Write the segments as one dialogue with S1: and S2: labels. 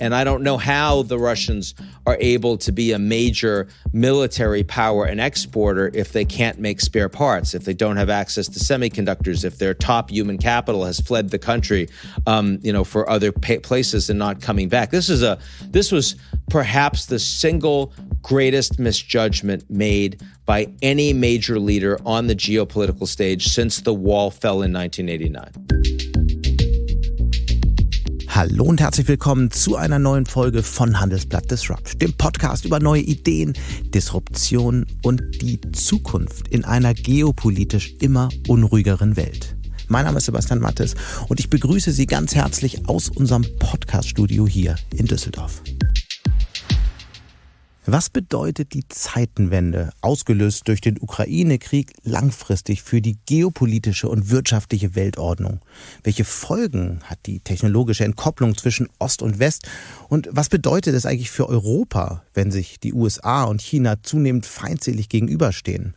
S1: And I don't know how the Russians are able to be a major military power and exporter if they can't make spare parts, if they don't have access to semiconductors, if their top human capital has fled the country, for other places and not coming back. This was perhaps the single greatest misjudgment made by any major leader on the geopolitical stage since the wall fell in 1989.
S2: Hallo und herzlich willkommen zu einer neuen Folge von Handelsblatt Disrupt, dem Podcast über neue Ideen, Disruption und die Zukunft in einer geopolitisch immer unruhigeren Welt. Mein Name ist Sebastian Matthes und ich begrüße Sie ganz herzlich aus unserem Podcast-Studio hier in Düsseldorf. Was bedeutet die Zeitenwende, ausgelöst durch den Ukraine-Krieg, langfristig für die geopolitische und wirtschaftliche Weltordnung? Welche Folgen hat die technologische Entkopplung zwischen Ost und West? Und was bedeutet es eigentlich für Europa, wenn sich die USA und China zunehmend feindselig gegenüberstehen?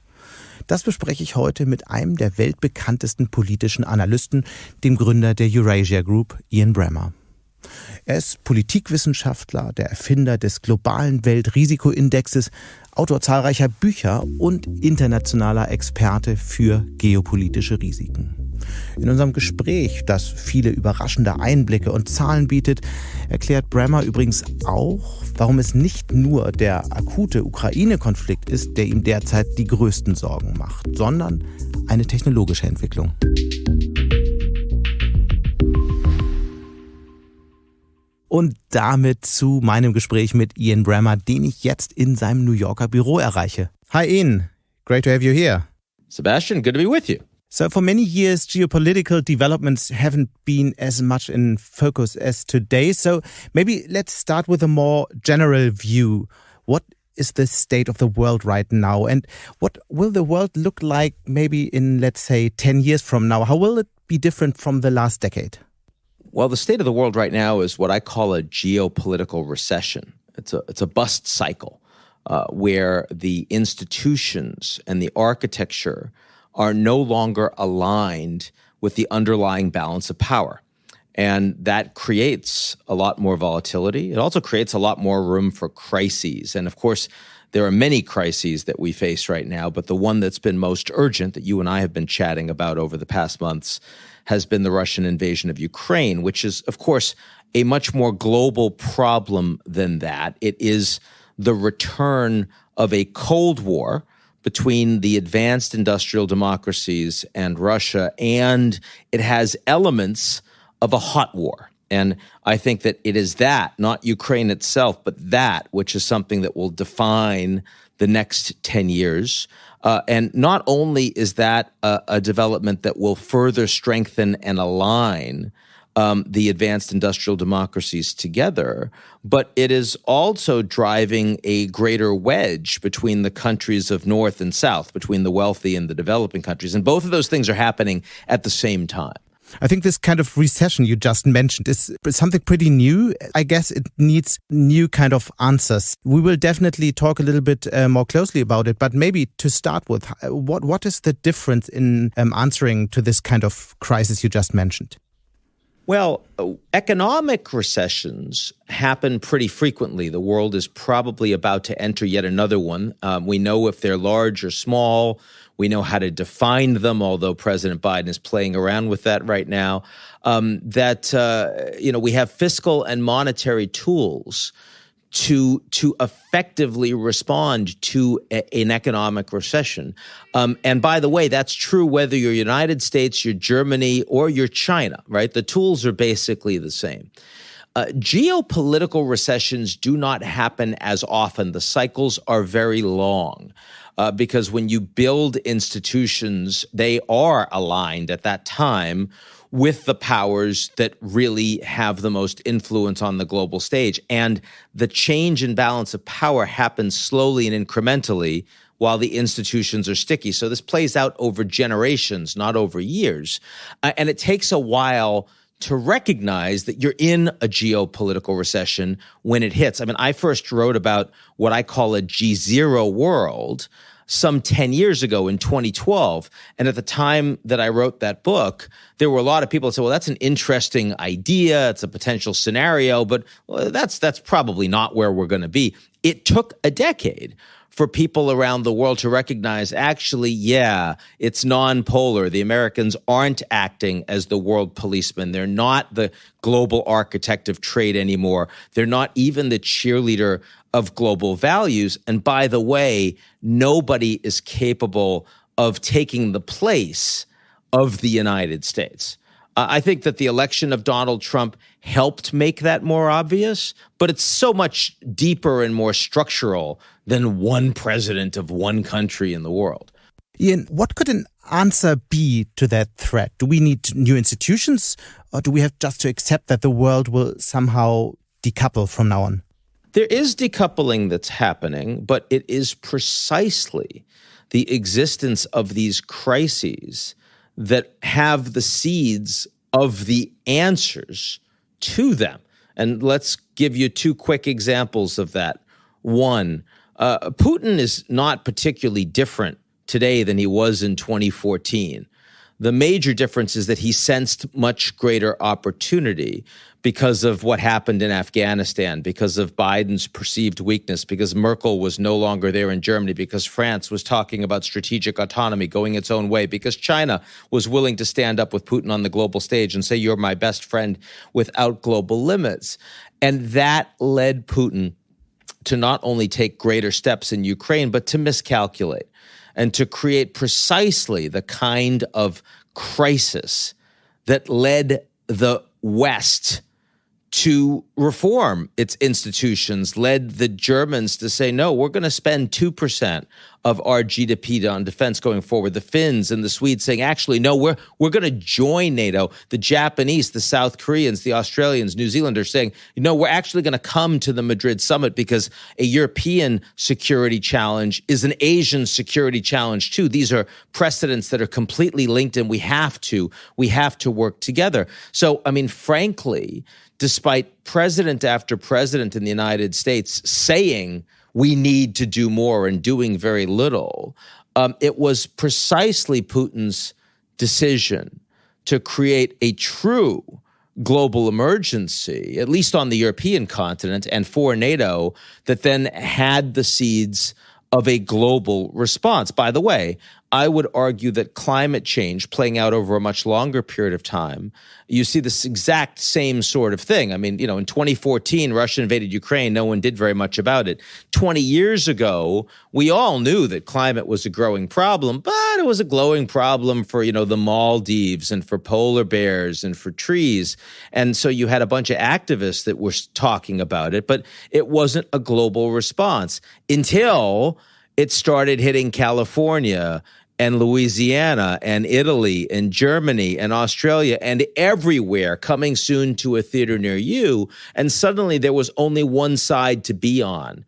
S2: Das bespreche ich heute mit einem der weltbekanntesten politischen Analysten, dem Gründer der Eurasia-Group, Bremmer. Er ist Politikwissenschaftler, der Erfinder des globalen Weltrisikoindexes, Autor zahlreicher Bücher und internationaler Experte für geopolitische Risiken. In unserem Gespräch, das viele überraschende Einblicke und Zahlen bietet, erklärt Bremmer übrigens auch, warum es nicht nur der akute Ukraine-Konflikt ist, der ihm derzeit die größten Sorgen macht, sondern eine technologische Entwicklung. Und damit zu meinem Gespräch mit Bremmer, den ich jetzt in seinem New Yorker Büro erreiche. Hi Ian, great to have you here.
S1: Sebastian, good to be with you.
S2: So for many years, geopolitical developments haven't been as much in focus as today. So maybe let's start with a more general view. What is the state of the world right now? And what will the world look like maybe in, let's say, 10 years from now? How will it be different from the last decade?
S1: Well, the state of the world right now is what I call a geopolitical recession. It's a bust cycle where the institutions and the architecture are no longer aligned with the underlying balance of power. And that creates a lot more volatility. It also creates a lot more room for crises. And of course, there are many crises that we face right now, but the one that's been most urgent that you and I have been chatting about over the past months has been the Russian invasion of Ukraine, which is, of course, a much more global problem than that. It is the return of a Cold War between the advanced industrial democracies and Russia, and it has elements of a hot war. And I think that it is that, not Ukraine itself, but that which is something that will define the next 10 years. And not only is that a development that will further strengthen and align the advanced industrial democracies together, but it is also driving a greater wedge between the countries of North and South, between the wealthy and the developing countries. And both of those things are happening at the same time.
S2: I think this kind of recession you just mentioned is something pretty new. I guess it needs new kind of answers. We will definitely talk a little bit more closely about it, but maybe to start with, what is the difference in answering to this kind of crisis you just mentioned?
S1: Well, economic recessions happen pretty frequently. The world is probably about to enter yet another one. We know if they're large or small. We know how to define them, although President Biden is playing around with that right now. We have fiscal and monetary tools to effectively respond to an economic recession. And by the way, that's true whether you're United States, you're Germany, or you're China, right? The tools are basically the same. Geopolitical recessions do not happen as often. The cycles are very long. Because when you build institutions, they are aligned at that time with the powers that really have the most influence on the global stage. And the change in balance of power happens slowly and incrementally while the institutions are sticky. So this plays out over generations, not over years. And it takes a while to recognize that you're in a geopolitical recession when it hits. I mean, I first wrote about what I call a G0 world some 10 years ago in 2012. And at the time that I wrote that book, there were a lot of people that said, well, that's an interesting idea. It's a potential scenario, but that's probably not where we're going to be. It took a decade for people around the world to recognize, actually, yeah, it's non-polar. The Americans aren't acting as the world policeman. They're not the global architect of trade anymore. They're not even the cheerleader of global values. And by the way, nobody is capable of taking the place of the United States. I think that the election of Donald Trump helped make that more obvious, but it's so much deeper and more structural than one president of one country in the world.
S2: Ian, what could an answer be to that threat? Do we need new institutions, or do we have just to accept that the world will somehow decouple from now on?
S1: There is decoupling that's happening, but it is precisely the existence of these crises that have the seeds of the answers to them. And let's give you two quick examples of that. One, Putin is not particularly different today than he was in 2014. The major difference is that he sensed much greater opportunity because of what happened in Afghanistan, because of Biden's perceived weakness, because Merkel was no longer there in Germany, because France was talking about strategic autonomy, going its own way, because China was willing to stand up with Putin on the global stage and say, you're my best friend without global limits. And that led Putin to not only take greater steps in Ukraine, but to miscalculate and to create precisely the kind of crisis that led the West to reform its institutions, led the Germans to say, no, we're going to spend 2% of our GDP on defense going forward. The Finns and the Swedes saying, actually, no, we're going to join NATO. The Japanese, the South Koreans, the Australians, New Zealanders saying, no, we're actually going to come to the Madrid summit because a European security challenge is an Asian security challenge too. These are precedents that are completely linked, and we have to work together. So, I mean, frankly, despite president after president in the United States saying we need to do more and doing very little, it was precisely Putin's decision to create a true global emergency, at least on the European continent and for NATO, that then had the seeds of a global response. By the way, I would argue that climate change playing out over a much longer period of time, you see this exact same sort of thing. I mean, you know, in 2014, Russia invaded Ukraine. No one did very much about it. 20 years ago, we all knew that climate was a growing problem, but it was a growing problem for, you know, the Maldives and for polar bears and for trees. And so you had a bunch of activists that were talking about it, but it wasn't a global response until it started hitting California and Louisiana and Italy and Germany and Australia and everywhere, coming soon to a theater near you. And suddenly there was only one side to be on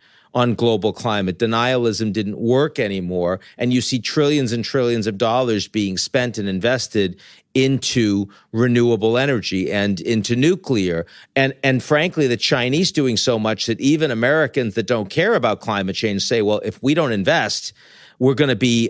S1: global climate. Denialism didn't work anymore. And you see trillions and trillions of dollars being spent and invested into renewable energy and into nuclear. And frankly, the Chinese doing so much that even Americans that don't care about climate change say, well, if we don't invest, we're going to be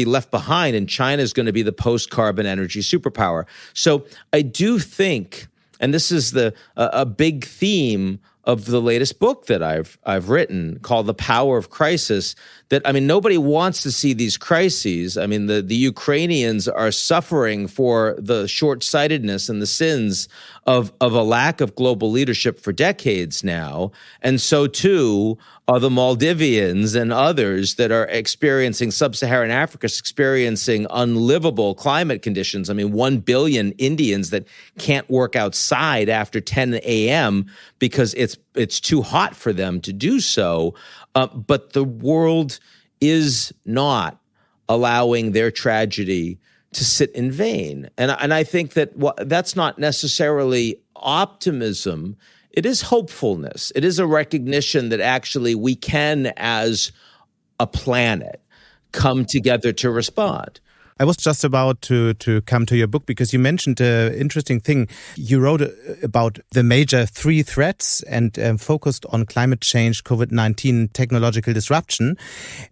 S1: left behind, and China is going to be the post-carbon energy superpower. So I do think, and this is a big theme of the latest book that I've written called The Power of Crisis, that, I mean, nobody wants to see these crises. I mean, the Ukrainians are suffering for the short-sightedness and the sins of a lack of global leadership for decades now. And so too are the Maldivians and others that are experiencing, sub-Saharan Africa experiencing unlivable climate conditions. I mean, 1 billion Indians that can't work outside after 10 a.m. because it's too hot for them to do so. But the world is not allowing their tragedy to sit in vain. And I think that that's not necessarily optimism. It is hopefulness. It is a recognition that actually we can, as a planet, come together to respond.
S2: I was just about to come to your book because you mentioned an interesting thing. You wrote about the major three threats and focused on climate change, COVID-19, technological disruption.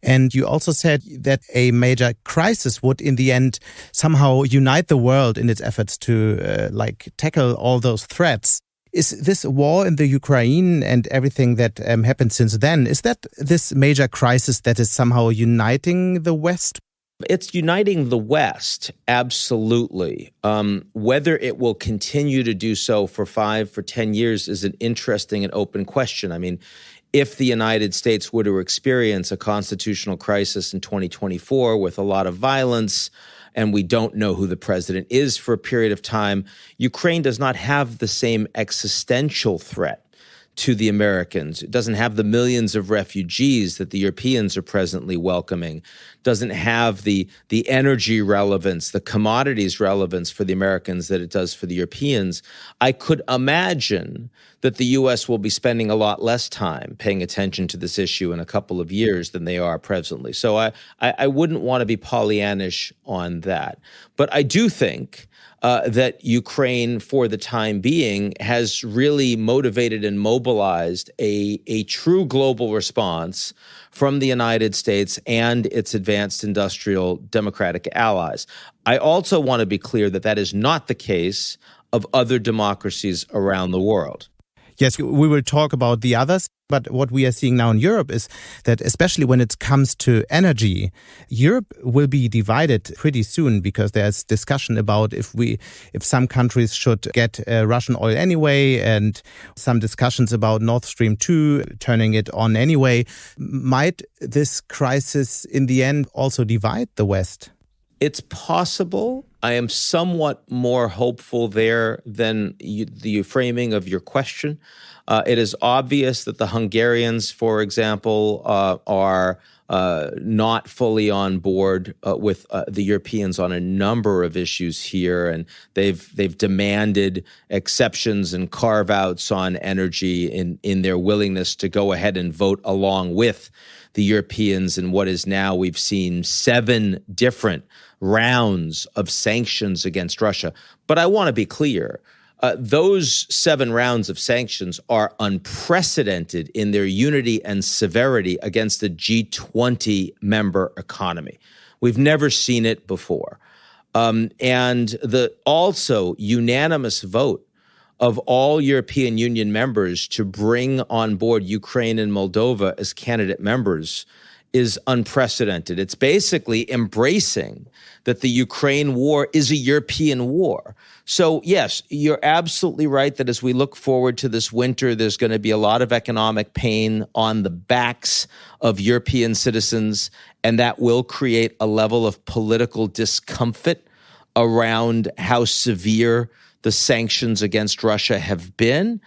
S2: And you also said that a major crisis would in the end somehow unite the world in its efforts to tackle all those threats. Is this war in the Ukraine and everything that happened since then, is that this major crisis that is somehow uniting the West?
S1: It's uniting the West, absolutely. Whether it will continue to do so for 10 years is an interesting and open question. I mean, if the United States were to experience a constitutional crisis in 2024 with a lot of violence, and we don't know who the president is for a period of time, Ukraine does not have the same existential threat to the Americans. It doesn't have the millions of refugees that the Europeans are presently welcoming, doesn't have the energy relevance, the commodities relevance for the Americans that it does for the Europeans. I could imagine that the U.S. will be spending a lot less time paying attention to this issue in a couple of years than they are presently. So I wouldn't want to be Pollyannish on that. But I do think that Ukraine, for the time being, has really motivated and mobilized a true global response from the United States and its advanced industrial democratic allies. I also want to be clear that that is not the case of other democracies around the world.
S2: Yes, we will talk about the others, but what we are seeing now in Europe is that especially when it comes to energy, Europe will be divided pretty soon because there's discussion about if some countries should get Russian oil anyway, and some discussions about Nord Stream 2 turning it on anyway. Might this crisis in the end also divide the West?
S1: It's possible. I am somewhat more hopeful there than the framing of your question. It is obvious that the Hungarians, for example, are not fully on board with the Europeans on a number of issues here, and they've demanded exceptions and carve-outs on energy in their willingness to go ahead and vote along with the Europeans in what is now, we've seen 7 different rounds of sanctions against Russia. But I want to be clear, those 7 rounds of sanctions are unprecedented in their unity and severity against the G20 member economy. We've never seen it before. And the also unanimous vote of all European Union members to bring on board Ukraine and Moldova as candidate members is unprecedented. It's basically embracing that the Ukraine war is a European war. So yes, you're absolutely right that as we look forward to this winter, there's going to be a lot of economic pain on the backs of European citizens, and that will create a level of political discomfort around how severe the sanctions against Russia have been.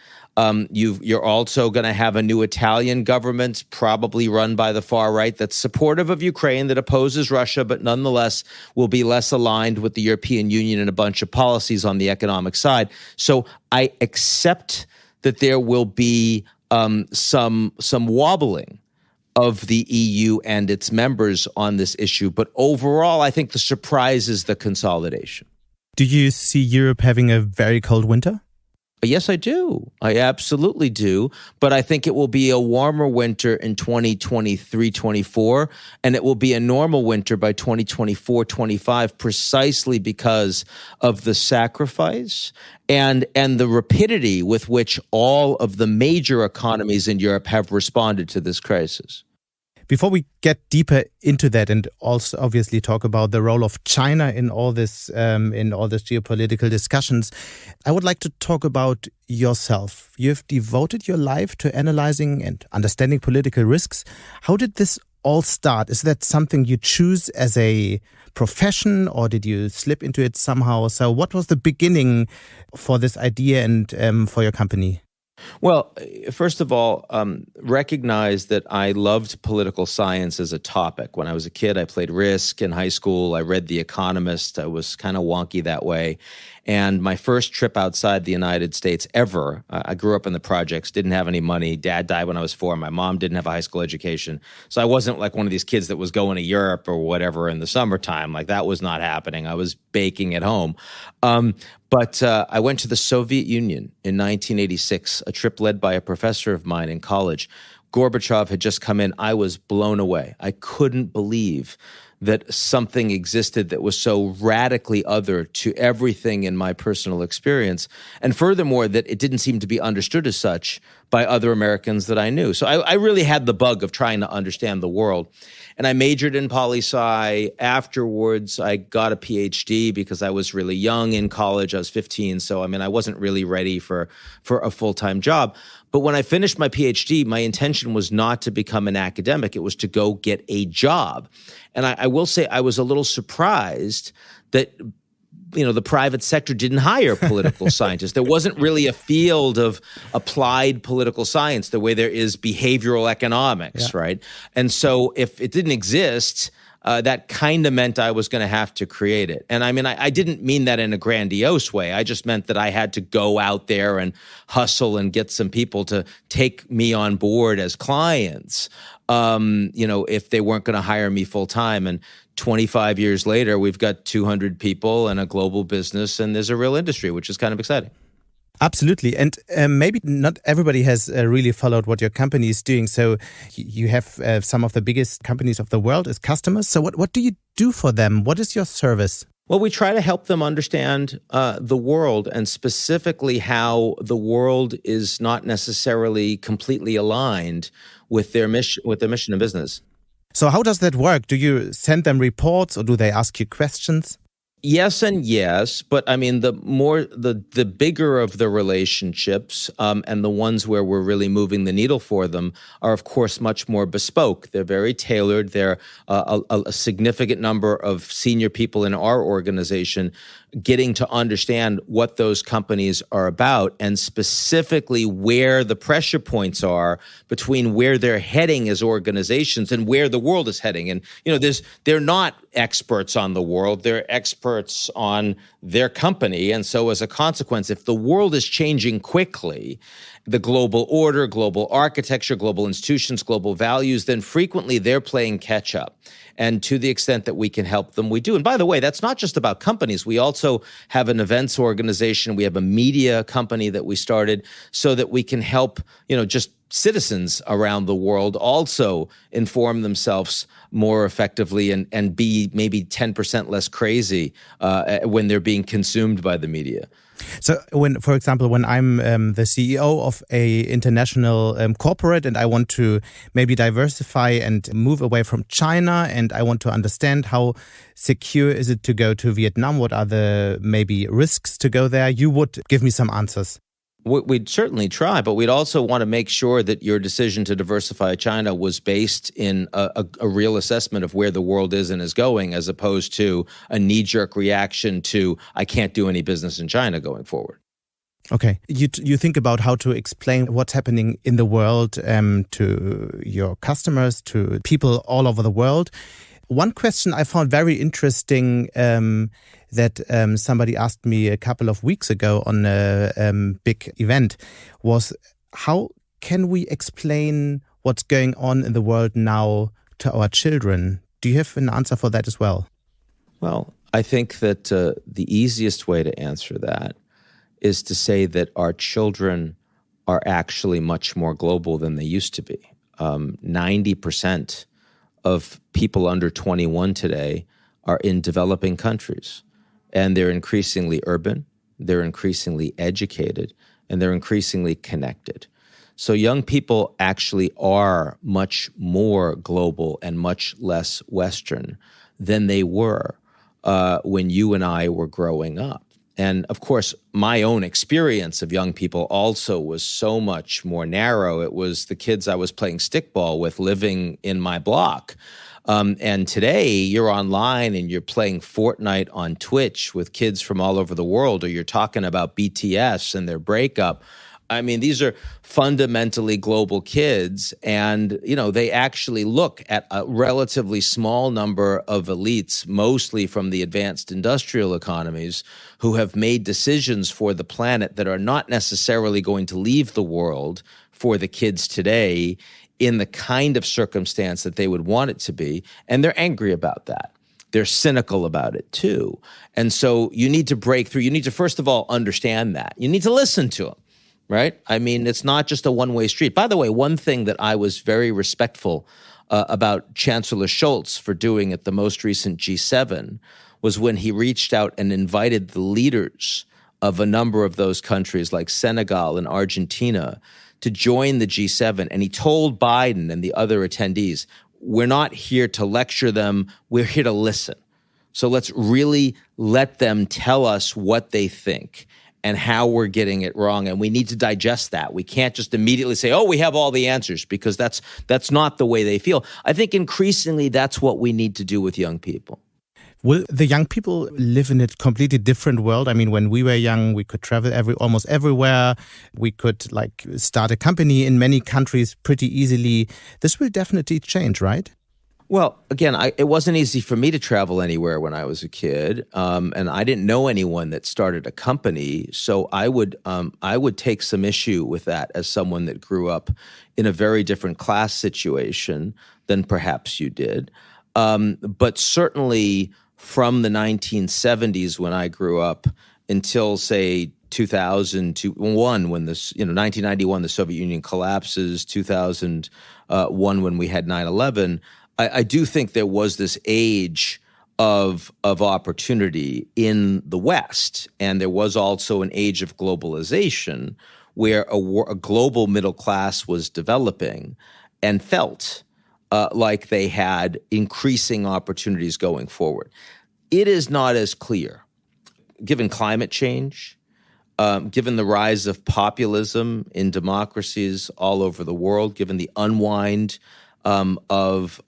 S1: You're also going to have a new Italian government, probably run by the far right, that's supportive of Ukraine, that opposes Russia, but nonetheless will be less aligned with the European Union and a bunch of policies on the economic side. So I accept that there will be some wobbling of the EU and its members on this issue. But overall, I think the surprise is the consolidation.
S2: Do you see Europe having a very cold winter?
S1: Yes, I do. I absolutely do. But I think it will be a warmer winter in 2023-24, and it will be a normal winter by 2024-25, precisely because of the sacrifice and the rapidity with which all of the major economies in Europe have responded to this crisis.
S2: Before we get deeper into that and also obviously talk about the role of China in all this geopolitical discussions, I would like to talk about yourself. You've devoted your life to analyzing and understanding political risks. How did this all start? Is that something you choose as a profession, or did you slip into it somehow? So what was the beginning for this idea and for your company?
S1: Well, first of all, recognize that I loved political science as a topic. When I was a kid, I played Risk in high school. I read The Economist. I was kind of wonky that way. And my first trip outside the United States ever, I grew up in the projects, didn't have any money. Dad died when I was 4. My mom didn't have a high school education. So I wasn't like one of these kids that was going to Europe or whatever in the summertime. Like that was not happening. I was baking at home. But I went to the Soviet Union in 1986, a trip led by a professor of mine in college. Gorbachev had just come in. I was blown away. I couldn't believe that something existed that was so radically other to everything in my personal experience. And furthermore, that it didn't seem to be understood as such by other Americans that I knew. So I really had the bug of trying to understand the world. And I majored in poli-sci. Afterwards, I got a PhD because I was really young in college. I was 15. So, I wasn't really ready for a full-time job. But when I finished my PhD, my intention was not to become an academic. It was to go get a job. And I will say I was a little surprised that the private sector didn't hire political scientists. There wasn't really a field of applied political science the way there is behavioral economics, right? And so if it didn't exist, that kind of meant I was going to have to create it. And I didn't mean that in a grandiose way. I just meant that I had to go out there and hustle and get some people to take me on board as clients, if they weren't going to hire me full time. And 25 years later, we've got 200 people and a global business, and there's a real industry, which is kind of exciting.
S2: Absolutely. And maybe not everybody has really followed what your company is doing. So you have some of the biggest companies of the world as customers. So what do you do for them? What is your service?
S1: Well, we try to help them understand the world, and specifically how the world is not necessarily completely aligned with their mission, and business.
S2: So how does that work? Do you send them reports or do they ask you questions?
S1: Yes and yes, but the bigger of the relationships and the ones where we're really moving the needle for them are, of course, much more bespoke. They're very tailored. They're a significant number of senior people in our organization getting to understand what those companies are about, and specifically where the pressure points are between where they're heading as organizations and where the world is heading. And they're not experts on the world, they're experts on their company. And so as a consequence, if the world is changing quickly, the global order, global architecture, global institutions, global values, then frequently they're playing catch up. And to the extent that we can help them, we do. And by the way, that's not just about companies. We also have an events organization. We have a media company that we started so that we can help, just citizens around the world also inform themselves more effectively and be maybe 10% less crazy when they're being consumed by the media.
S2: So for example, when I'm the CEO of a international corporate and I want to maybe diversify and move away from China, and I want to understand how secure is it to go to Vietnam, what are the maybe risks to go there, you would give me some answers.
S1: We'd certainly try, but we'd also want to make sure that your decision to diversify China was based in a real assessment of where the world is and is going, as opposed to a knee-jerk reaction to, I can't do any business in China going forward.
S2: Okay. You think about how to explain what's happening in the world to your customers, to people all over the world. One question I found very interesting that somebody asked me a couple of weeks ago on a big event was, how can we explain what's going on in the world now to our children? Do you have an answer for that as well?
S1: Well, I think that the easiest way to answer that is to say that our children are actually much more global than they used to be. 90% of people under 21 today are in developing countries, and they're increasingly urban, they're increasingly educated, and they're increasingly connected. So young people actually are much more global and much less Western than they were when you and I were growing up. And of course, my own experience of young people also was so much more narrow. It was the kids I was playing stickball with living in my block. And today you're online and you're playing Fortnite on Twitch with kids from all over the world, or you're talking about BTS and their breakup I mean, these are fundamentally global kids, and, they actually look at a relatively small number of elites, mostly from the advanced industrial economies, who have made decisions for the planet that are not necessarily going to leave the world for the kids today in the kind of circumstance that they would want it to be, and they're angry about that. They're cynical about it too. And so you need to break through. You need to, first of all, understand that. You need to listen to them. Right? I mean, it's not just a one-way street. By the way, one thing that I was very respectful about Chancellor Scholz for doing at the most recent G7 was when he reached out and invited the leaders of a number of those countries like Senegal and Argentina to join the G7. And he told Biden and the other attendees, we're not here to lecture them, we're here to listen. So let's really let them tell us what they think and how we're getting it wrong. And we need to digest that. We can't just immediately say, oh, we have all the answers, because that's not the way they feel. I think increasingly that's what we need to do with young people.
S2: Will the young people live in a completely different world? I mean, when we were young, we could travel almost everywhere. We could start a company in many countries pretty easily. This will definitely change, right?
S1: Well, again, it wasn't easy for me to travel anywhere when I was a kid, and I didn't know anyone that started a company. So I would take some issue with that as someone that grew up in a very different class situation than perhaps you did. But certainly from the 1970s when I grew up until, say, 2001, when 1991, the Soviet Union collapses, 2001 when we had 9/11. I do think there was this age of opportunity in the West, and there was also an age of globalization where a global middle class was developing and felt like they had increasing opportunities going forward. It is not as clear, given climate change, given the rise of populism in democracies all over the world, given the unwind of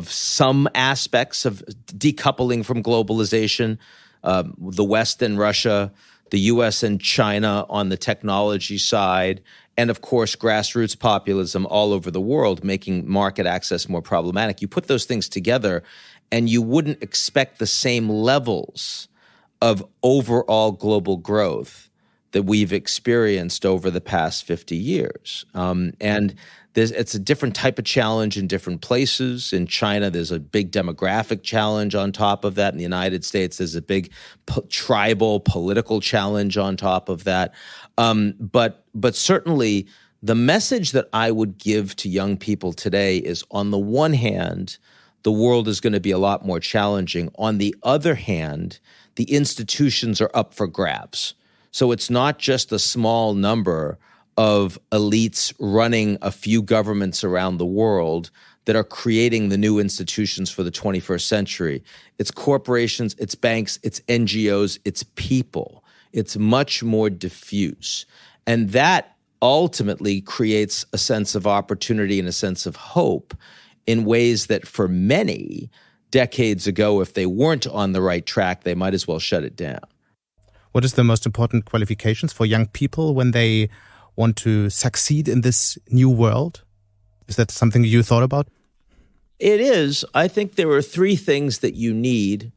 S1: some aspects of decoupling from globalization, the West and Russia, the U.S. and China on the technology side, and of course grassroots populism all over the world, making market access more problematic. You put those things together, and you wouldn't expect the same levels of overall global growth that we've experienced over the past 50 years. And it's a different type of challenge in different places. In China, there's a big demographic challenge on top of that. In the United States, there's a big tribal political challenge on top of that. But certainly, the message that I would give to young people today is, on the one hand, the world is going to be a lot more challenging. On the other hand, the institutions are up for grabs. So it's not just a small number of elites running a few governments around the world that are creating the new institutions for the 21st century. It's corporations, it's banks, it's NGOs, it's people. It's much more diffuse. And that ultimately creates a sense of opportunity and a sense of hope in ways that for many decades ago, if they weren't on the right track, they might as well shut it down.
S2: What is the most important qualifications for young people when they want to succeed in this new world? Is that something you thought about?
S1: It is. I think there are three things that you need.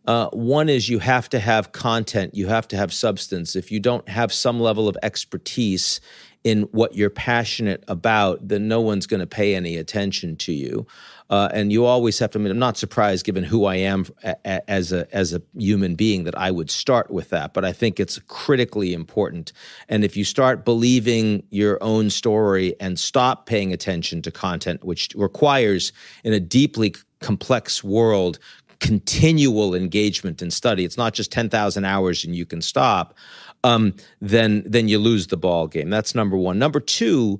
S1: One is you have to have content. You have to have substance. If you don't have some level of expertise in what you're passionate about, then no one's going to pay any attention to you. And you always have to, I'm not surprised given who I am as a human being that I would start with that, but I think it's critically important. And if you start believing your own story and stop paying attention to content, which requires, in a deeply complex world, continual engagement and study, it's not just 10,000 hours and you can stop, then you lose the ball game. That's number one. Number two,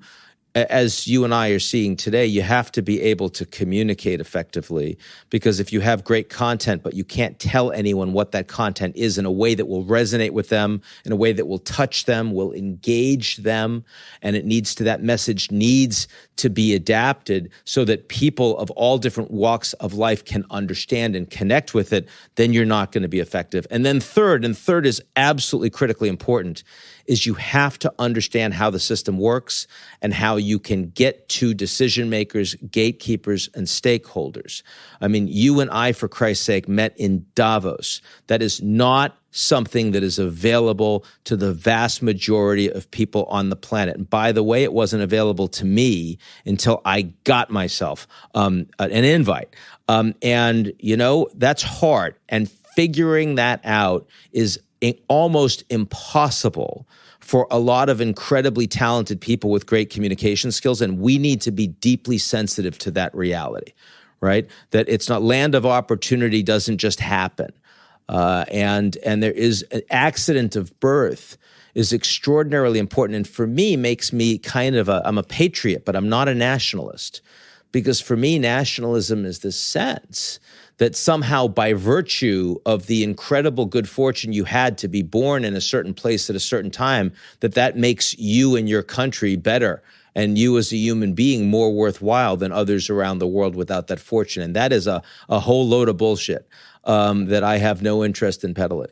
S1: as you and I are seeing today, you have to be able to communicate effectively, because if you have great content, but you can't tell anyone what that content is in a way that will resonate with them, in a way that will touch them, will engage them, and that message needs to be adapted so that people of all different walks of life can understand and connect with it, then you're not going to be effective. And then third is absolutely critically important, is you have to understand how the system works and how you can get to decision makers, gatekeepers, and stakeholders. I mean, you and I, for Christ's sake, met in Davos. That is not something that is available to the vast majority of people on the planet. And by the way, it wasn't available to me until I got myself an invite. And, you know, that's hard. And figuring that out is almost impossible for a lot of incredibly talented people with great communication skills. And we need to be deeply sensitive to that reality, right? That it's not, land of opportunity doesn't just happen. And there is an accident of birth is extraordinarily important. And for me, makes me kind of I'm a patriot, but I'm not a nationalist. Because for me, nationalism is the sense that somehow by virtue of the incredible good fortune you had to be born in a certain place at a certain time, that makes you and your country better and you as a human being more worthwhile than others around the world without that fortune. And that is a whole load of bullshit that I have no interest in peddling.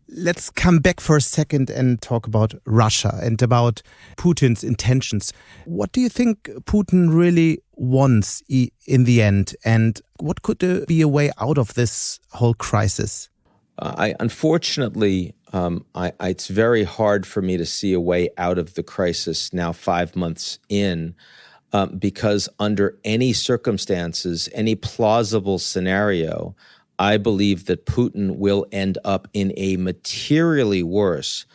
S2: Let's come back for a second and talk about Russia and about Putin's intentions. What do you think Putin really wants in the end? And what could be a way out of this whole crisis?
S1: Unfortunately, it's very hard for me to see a way out of the crisis now 5 months in, because under any circumstances, any plausible scenario, I believe that Putin will end up in a materially worse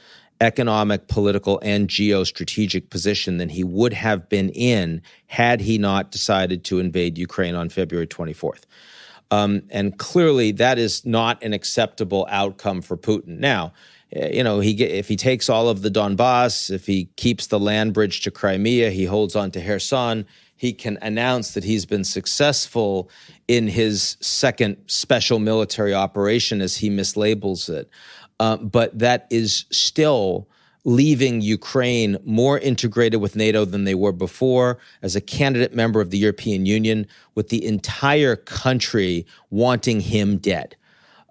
S1: economic, political, and geostrategic position than he would have been in had he not decided to invade Ukraine on February 24th. And clearly that is not an acceptable outcome for Putin. Now, you know, if he takes all of the Donbass, if he keeps the land bridge to Crimea, he holds on to Kherson, he can announce that he's been successful in his second special military operation, as he mislabels it. But that is still leaving Ukraine more integrated with NATO than they were before, as a candidate member of the European Union, with the entire country wanting him dead.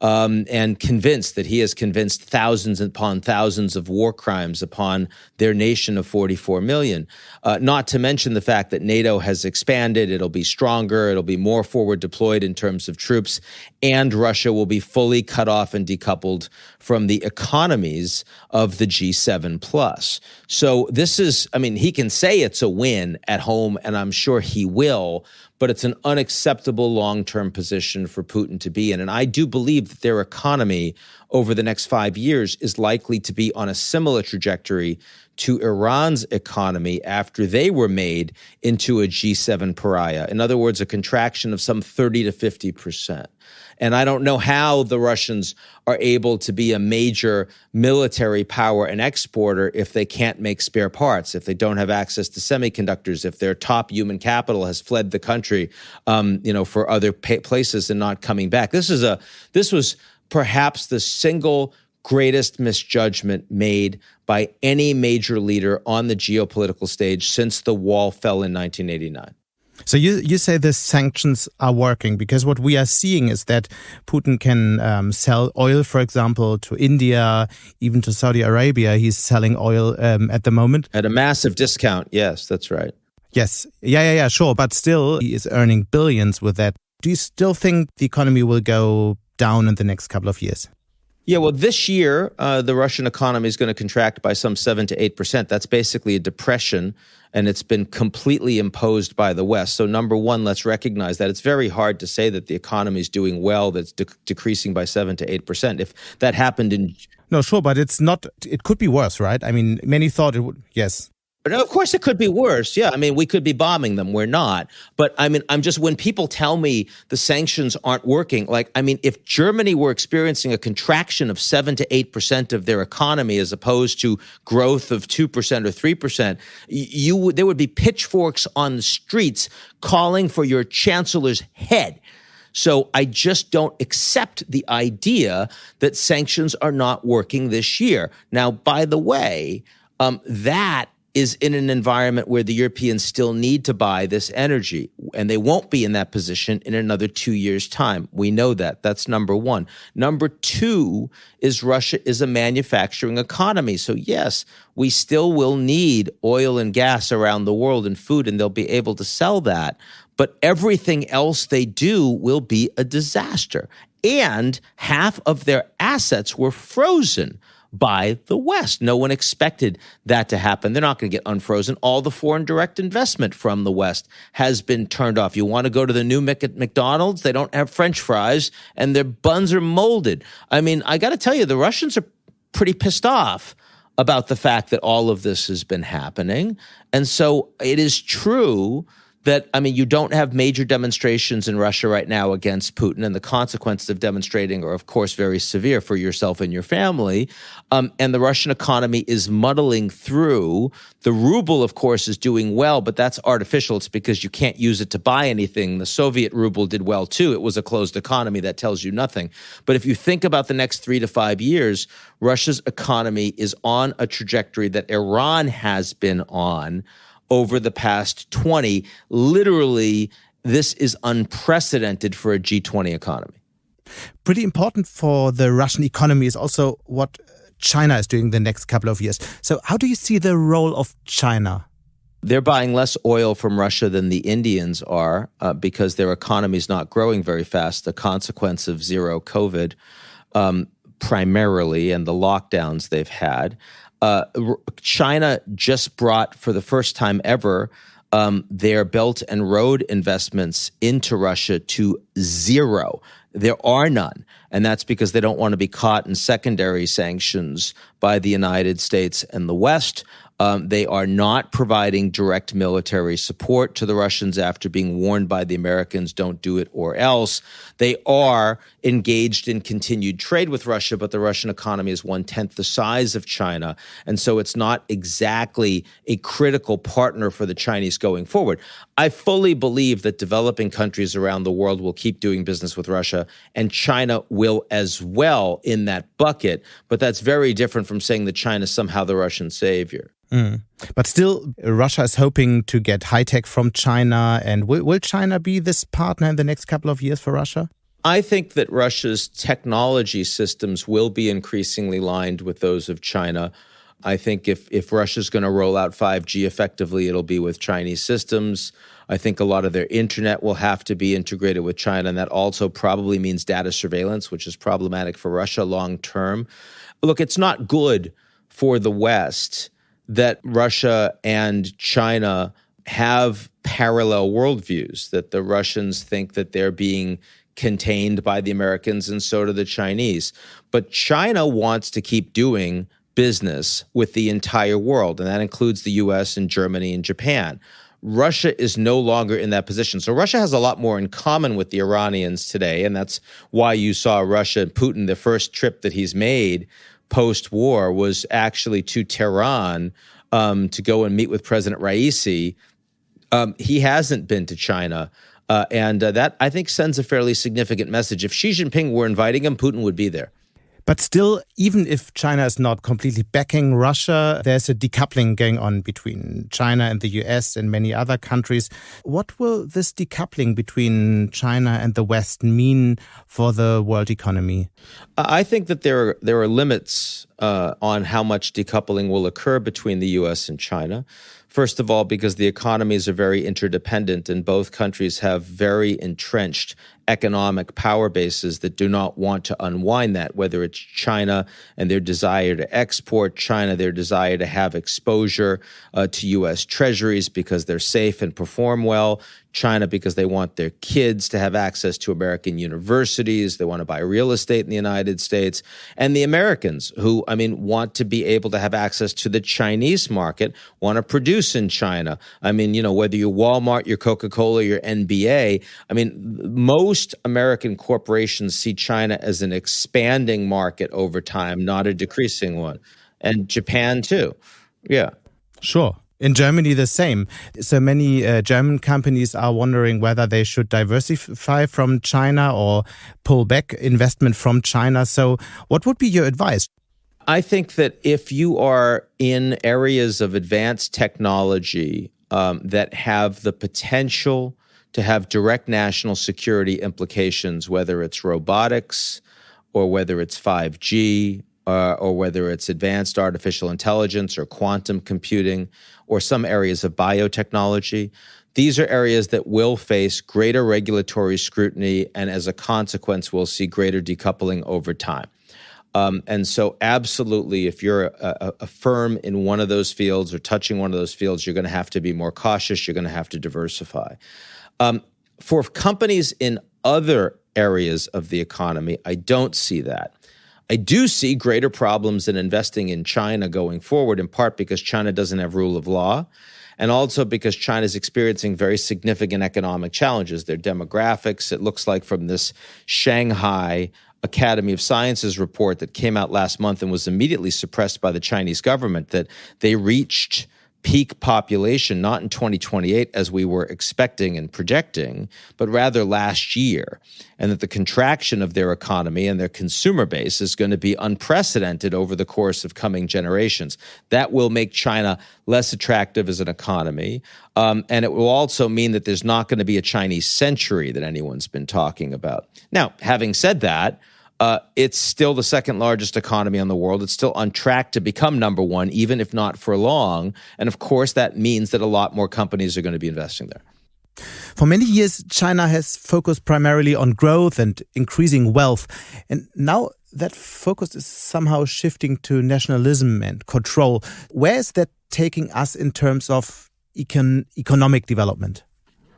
S1: And convinced that he has convinced thousands upon thousands of war crimes upon their nation of 44 million. Not to mention the fact that NATO has expanded, it'll be stronger, it'll be more forward deployed in terms of troops, and Russia will be fully cut off and decoupled from the economies of the G7 plus. So this is, I mean, he can say it's a win at home, and I'm sure he will, but it's an unacceptable long-term position for Putin to be in. And I do believe that their economy over the next 5 years is likely to be on a similar trajectory to Iran's economy after they were made into a G7 pariah. In other words, a contraction of some 30 to 50%. And I don't know how the Russians are able to be a major military power and exporter if they can't make spare parts, if they don't have access to semiconductors, if their top human capital has fled the country, for other places and not coming back. This was perhaps the single greatest misjudgment made by any major leader on the geopolitical stage since the wall fell in 1989.
S2: So you say the sanctions are working because what we are seeing is that Putin can sell oil, for example, to India, even to Saudi Arabia. He's selling oil at the moment.
S1: At a massive discount. Yes, that's right.
S2: Yes. Yeah, sure. But still, he is earning billions with that. Do you still think the economy will go down in the next couple of years?
S1: Yeah, well, this year, the Russian economy is going to contract by some 7 to 8%. That's basically a depression, and it's been completely imposed by the West. So number one, let's recognize that it's very hard to say that the economy is doing well, that's decreasing by 7 to 8%. If that happened in...
S2: No, sure, but it's not, it could be worse, right? I mean, many thought it would, yes.
S1: But of course it could be worse. Yeah, I mean, we could be bombing them. We're not. But I mean, when people tell me the sanctions aren't working, if Germany were experiencing a contraction of 7 to 8% of their economy as opposed to growth of 2% or 3%, there would be pitchforks on the streets calling for your chancellor's head. So I just don't accept the idea that sanctions are not working this year. Now, by the way, that is in an environment where the Europeans still need to buy this energy, and they won't be in that position in another 2 years' time. We know that. That's number one. Number two is Russia is a manufacturing economy. So yes, we still will need oil and gas around the world and food, and they'll be able to sell that. But everything else they do will be a disaster. And half of their assets were frozen by the West. No one expected that to happen. They're not going to get unfrozen. All the foreign direct investment from the West has been turned off. You want to go to the new McDonald's? They don't have French fries, and their buns are molded. I mean, I got to tell you, the Russians are pretty pissed off about the fact that all of this has been happening. And so it is true that, I mean, you don't have major demonstrations in Russia right now against Putin, and the consequences of demonstrating are, of course, very severe for yourself and your family. And the Russian economy is muddling through. The ruble, of course, is doing well, but that's artificial. It's because you can't use it to buy anything. The Soviet ruble did well, too. It was a closed economy. That tells you nothing. But if you think about the next 3 to 5 years, Russia's economy is on a trajectory that Iran has been on over the past 20. Literally, this is unprecedented for a G20 economy.
S2: Pretty important for the Russian economy is also what China is doing the next couple of years. So how do you see the role of China?
S1: They're buying less oil from Russia than the Indians are because their economy is not growing very fast, the consequence of zero COVID primarily and the lockdowns they've had. China just brought, for the first time ever, their Belt and Road investments into Russia to zero. There are none. And that's because they don't want to be caught in secondary sanctions by the United States and the West. They are not providing direct military support to the Russians after being warned by the Americans, don't do it or else. They are engaged in continued trade with Russia, but the Russian economy is 1/10 the size of China. And so it's not exactly a critical partner for the Chinese going forward. I fully believe that developing countries around the world will keep doing business with Russia, and China will as well in that bucket. But that's very different from saying that China is somehow the Russian savior.
S2: But still, Russia is hoping to get high-tech from China. And will China be this partner in the next couple of years for Russia?
S1: I think that Russia's technology systems will be increasingly lined with those of China. I think if Russia's going to roll out 5G effectively, it'll be with Chinese systems. I think a lot of their internet will have to be integrated with China, and that also probably means data surveillance, which is problematic for Russia long term. Look, it's not good for the West that Russia and China have parallel worldviews, that the Russians think that they're being contained by the Americans, and so do the Chinese. But China wants to keep doing business with the entire world, and that includes the US and Germany and Japan. Russia is no longer in that position. So Russia has a lot more in common with the Iranians today, and that's why you saw Russia and Putin, the first trip that he's made post-war was actually to Tehran to go and meet with President Raisi. He hasn't been to China, and that, I think, sends a fairly significant message. If Xi Jinping were inviting him, Putin would be there.
S2: But still, even if China is not completely backing Russia, there's a decoupling going on between China and the US and many other countries. What will this decoupling between China and the West mean for the world economy?
S1: I think that there are limits on how much decoupling will occur between the US and China. First of all, because the economies are very interdependent and both countries have very entrenched economic power bases that do not want to unwind that, whether it's China and their desire to export, China, their desire to have exposure to U.S. treasuries because they're safe and perform well, China because they want their kids to have access to American universities, they want to buy real estate in the United States, and the Americans who, want to be able to have access to the Chinese market, want to produce in China. Whether you're Walmart, your Coca-Cola, your NBA, most American corporations see China as an expanding market over time, not a decreasing one. And Japan too. Yeah.
S2: Sure. In Germany, the same. So many German companies are wondering whether they should diversify from China or pull back investment from China. So what would be your advice?
S1: I think that if you are in areas of advanced technology that have the potential to have direct national security implications, whether it's robotics or whether it's 5G or whether it's advanced artificial intelligence or quantum computing or some areas of biotechnology, these are areas that will face greater regulatory scrutiny and as a consequence will see greater decoupling over time. And so absolutely, if you're a firm in one of those fields or touching one of those fields, you're going to have to be more cautious. You're going to have to diversify. For companies in other areas of the economy, I don't see that. I do see greater problems in investing in China going forward, in part because China doesn't have rule of law, and also because China is experiencing very significant economic challenges. Their demographics, it looks like from this Shanghai Academy of Sciences report that came out last month and was immediately suppressed by the Chinese government, that they reached peak population not in 2028 as we were expecting and projecting, but rather last year, and that the contraction of their economy and their consumer base is going to be unprecedented over the course of coming generations. That will make China less attractive as an economy, and it will also mean that there's not going to be a Chinese century that anyone's been talking about. Now, having said that, it's still the second largest economy in the world. It's still on track to become number one, even if not for long. And of course, that means that a lot more companies are going to be investing there.
S2: For many years, China has focused primarily on growth and increasing wealth. And now that focus is somehow shifting to nationalism and control. Where is that taking us in terms of economic development?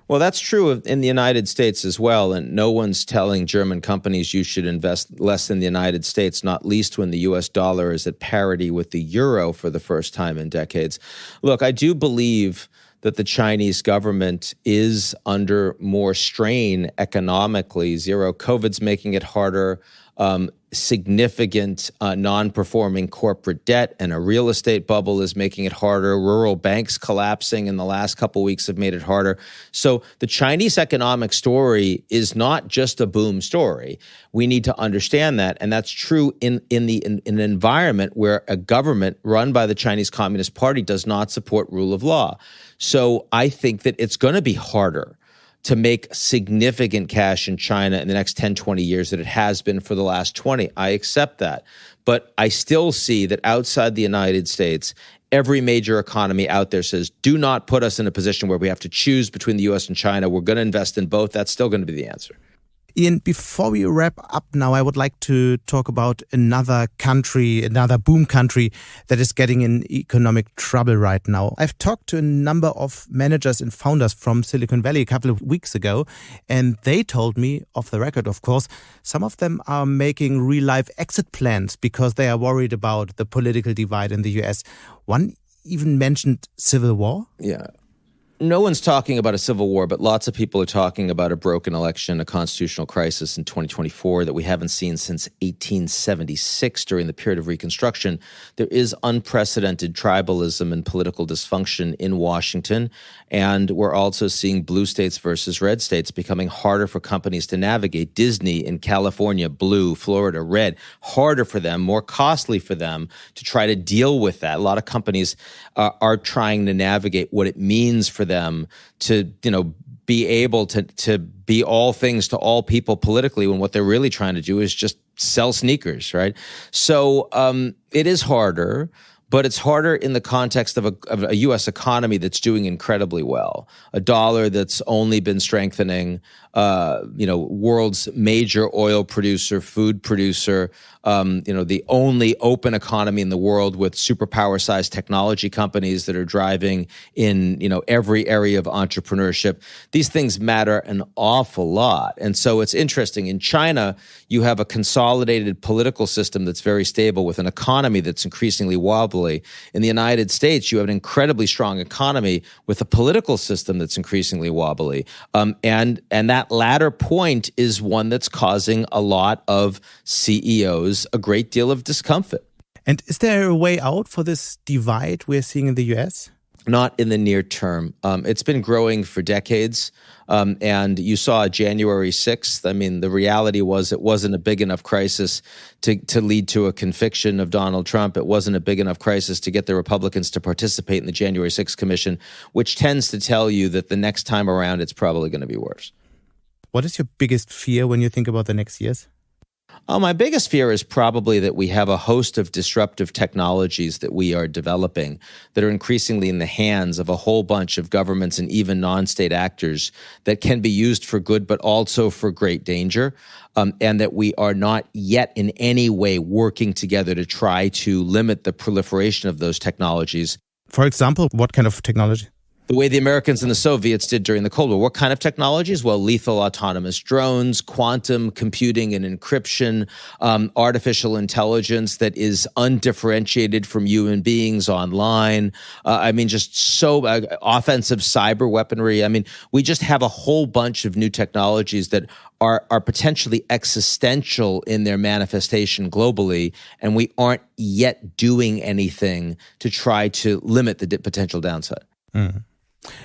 S1: Well, that's true in the United States as well, and no one's telling German companies you should invest less in the United States, not least when the U.S. dollar is at parity with the euro for the first time in decades. Look, I do believe that the Chinese government is under more strain economically. Zero COVID's making it harder. Significant non-performing corporate debt and a real estate bubble is making it harder. Rural banks collapsing in the last couple of weeks have made it harder. So the Chinese economic story is not just a boom story. We need to understand that, and that's true in an environment where a government run by the Chinese Communist Party does not support rule of law. So I think that it's going to be harder to make significant cash in China in the next 10, 20 years than it has been for the last 20. I accept that. But I still see that outside the United States, every major economy out there says, do not put us in a position where we have to choose between the U.S. and China. We're going to invest in both. That's still going to be the answer.
S2: Ian, before we wrap up now, I would like to talk about another country, another boom country that is getting in economic trouble right now. I've talked to a number of managers and founders from Silicon Valley a couple of weeks ago, and they told me, off the record of course, some of them are making real-life exit plans because they are worried about the political divide in the US. One even mentioned civil war.
S1: Yeah. No one's talking about a civil war, but lots of people are talking about a broken election, a constitutional crisis in 2024 that we haven't seen since 1876 during the period of Reconstruction. There is unprecedented tribalism and political dysfunction in Washington, and we're also seeing blue states versus red states becoming harder for companies to navigate. Disney in California, blue, Florida, red, harder for them, more costly for them to try to deal with that. A lot of companies are trying to navigate what it means for them to, be able to be all things to all people politically when what they're really trying to do is just sell sneakers, right? So it is harder, but it's harder in the context of a U.S. economy that's doing incredibly well, a dollar that's only been strengthening, world's major oil producer, food producer, the only open economy in the world with superpower-sized technology companies that are driving in, every area of entrepreneurship. These things matter an awful lot. And so it's interesting. In China, you have a consolidated political system that's very stable with an economy that's increasingly wobbly. In the United States, you have an incredibly strong economy with a political system that's increasingly wobbly. And that latter point is one that's causing a lot of CEOs a great deal of discomfort.
S2: And is there a way out for this divide we're seeing in the US?
S1: Not in the near term. It's been growing for decades. And you saw January 6th. I mean, the reality was it wasn't a big enough crisis to lead to a conviction of Donald Trump. It wasn't a big enough crisis to get the Republicans to participate in the January 6th Commission, which tends to tell you that the next time around, it's probably going to be worse.
S2: What is your biggest fear when you think about the next years?
S1: My biggest fear is probably that we have a host of disruptive technologies that we are developing that are increasingly in the hands of a whole bunch of governments and even non-state actors that can be used for good, but also for great danger, and that we are not yet in any way working together to try to limit the proliferation of those technologies.
S2: For example, what kind of technology?
S1: The way the Americans and the Soviets did during the Cold War. What kind of technologies? Well, lethal autonomous drones, quantum computing and encryption, artificial intelligence that is undifferentiated from human beings online. Just so offensive cyber weaponry. I mean, we just have a whole bunch of new technologies that are potentially existential in their manifestation globally, and we aren't yet doing anything to try to limit the potential downside.
S2: Mm.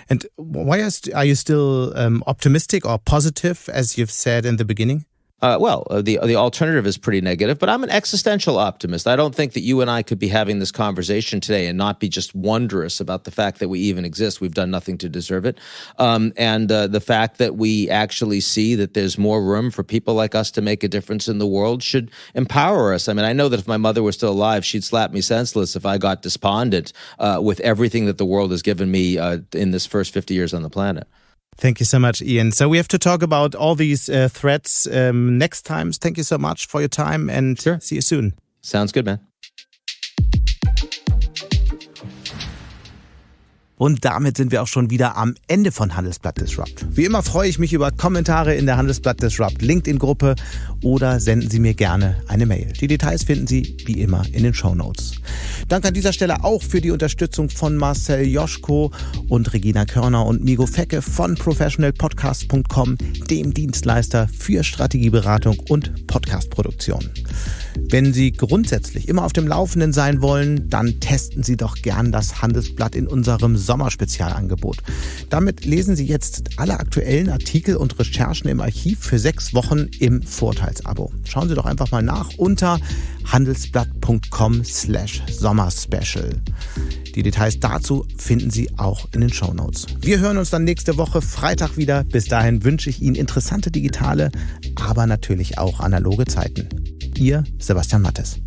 S2: And why are you still optimistic or positive, as you've said in the beginning?
S1: The alternative is pretty negative, but I'm an existential optimist. I don't think that you and I could be having this conversation today and not be just wondrous about the fact that we even exist. We've done nothing to deserve it. And the fact that we actually see that there's more room for people like us to make a difference in the world should empower us. I mean, I know that if my mother were still alive, she'd slap me senseless if I got despondent with everything that the world has given me in this first 50 years on the planet.
S2: Thank you so much, Ian. So we have to talk about all these threats next time. Thank you so much for your time and
S1: Sure.
S2: See you soon.
S1: Sounds good, man.
S2: Und damit sind wir auch schon wieder am Ende von Handelsblatt Disrupt. Wie immer freue ich mich über Kommentare in der Handelsblatt Disrupt LinkedIn-Gruppe oder senden Sie mir gerne eine Mail. Die Details finden Sie wie immer in den Shownotes. Danke an dieser Stelle auch für die Unterstützung von Marcel Joschko und Regina Körner und Migo Fecke von professionalpodcast.com, dem Dienstleister für Strategieberatung und Podcastproduktion. Wenn Sie grundsätzlich immer auf dem Laufenden sein wollen, dann testen Sie doch gern das Handelsblatt in unserem Sommerspezialangebot. Damit lesen Sie jetzt alle aktuellen Artikel und Recherchen im Archiv für 6 Wochen im Vorteilsabo. Schauen Sie doch einfach mal nach unter handelsblatt.com/sommerspecial. Die Details dazu finden Sie auch in den Shownotes. Wir hören uns dann nächste Woche Freitag wieder. Bis dahin wünsche ich Ihnen interessante digitale, aber natürlich auch analoge Zeiten. Ihr Sebastian Matthes.